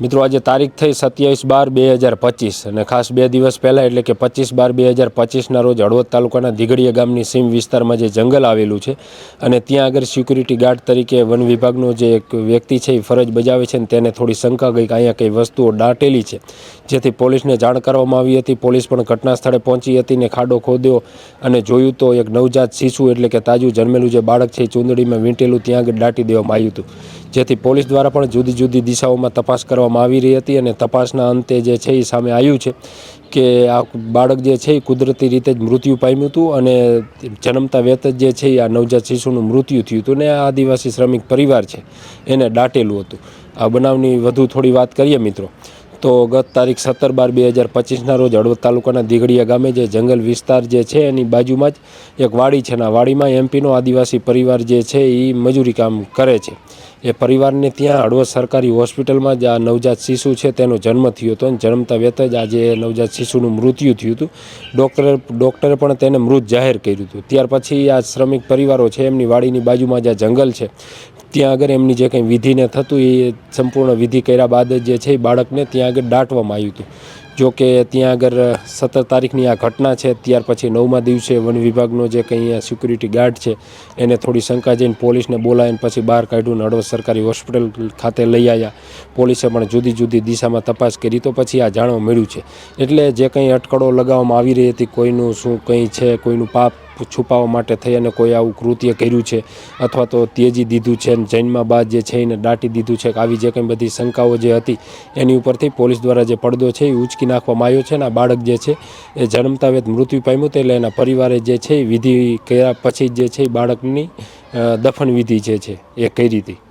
મિત્રો આજે તારીખ થઈ 27/12/2025 અને ખાસ 2 દિવસ પહેલાં એટલે કે 25/12/2025ના રોજ હળવદ તાલુકાના દીઘડીયા ગામની સીમ વિસ્તારમાં જે જંગલ આવેલું છે અને ત્યાં આગળ સિક્યુરિટી ગાર્ડ તરીકે વન વિભાગનો જે એક વ્યક્તિ છે એ ફરજ બજાવે છે અને તેને થોડી શંકા ગઈ કે અહીંયા કંઈ વસ્તુઓ દાટેલી છે, જેથી પોલીસને જાણ કરવામાં આવી હતી। પોલીસ પણ ઘટના સ્થળે પહોંચી હતી ને ખાડો ખોદ્યો અને જોયું તો એક નવજાત શિશુ એટલે કે તાજું જન્મેલું જે બાળક છે એ ચૂંદડીમાં વીંટેલું ત્યાં આગળ દાટી દેવામાં આવ્યું હતું, જેથી પોલીસ દ્વારા પણ જુદી જુદી દિશાઓમાં તપાસ કરવામાં આવી રહી હતી અને તપાસના અંતે જે છે એ સામે આવ્યું છે કે આ બાળક જે છે એ કુદરતી રીતે જ મૃત્યુ પામ્યું હતું અને જન્મતા વેત જ જે છે એ આ નવજાત શિશુનું મૃત્યુ થયું હતું ને આ આદિવાસી શ્રમિક પરિવાર છે એને દાટેલું હતું। આ બનાવની વધુ થોડી વાત કરીએ મિત્રો તો ગત તારીખ 17/12/2025ના રોજ હળવદ તાલુકાના દીઘડીયા ગામે જે જંગલ વિસ્તાર જે છે એની બાજુમાં જ એક વાડી છે ને વાડીમાં એમપીનો આદિવાસી પરિવાર જે છે એ મજૂરી કામ કરે છે। એ પરિવારને ત્યાં હળવદ સરકારી હોસ્પિટલમાં જ આ નવજાત શિશુ છે તેનો જન્મ થયો હતો અને જન્મતા વેત જ આજે નવજાત શિશુનું મૃત્યુ થયું હતું। ડૉક્ટરે પણ તેને મૃત જાહેર કર્યું હતું। ત્યાર પછી આ શ્રમિક પરિવારો છે એમની વાડીની બાજુમાં જે જંગલ છે ત્યાં આગળ એમની જે કંઈ વિધિને થતું એ સંપૂર્ણ વિધિ કર્યા બાદ જે છે એ બાળકને ત્યાં આગળ દાટવામાં આવ્યું હતું। જો કે ત્યાં આગળ 17 તારીખની આ ઘટના છે, ત્યાર પછી 9મા દિવસે વન વિભાગનો જે કંઈ સિક્યુરિટી ગાર્ડ છે એને થોડી શંકા જઈને પોલીસને બોલાવીને પછી બહાર કાઢ્યું, હળવદ સરકારી હોસ્પિટલ ખાતે લઈ આવ્યા। પોલીસે પણ જુદી જુદી દિશામાં તપાસ કરી તો પછી આ જાણવા મળ્યું છે। એટલે જે કંઈ અટકળો લગાવવામાં આવી રહી હતી કોઈનું શું કંઈ છે, કોઈનું પાપ છુપાવવા માટે થઈ અને કોઈ આવું કૃત્ય કર્યું છે અથવા તો ત્યજી દીધું છે અને જન્મા બાદ જે છે એને દાટી દીધું છે, આવી જે કંઈ બધી શંકાઓ જે હતી એની ઉપરથી પોલીસ દ્વારા જે પડદો છે એ ઉંચકી નાખવામાં આવ્યો છે અને આ બાળક જે છે એ જન્મતા વેત મૃત્યુ પામ્યું હતું એટલે એના પરિવારે જે છે એ વિધિ કર્યા પછી જે છે એ બાળકની દફન વિધિ જે છે એ કરી હતી।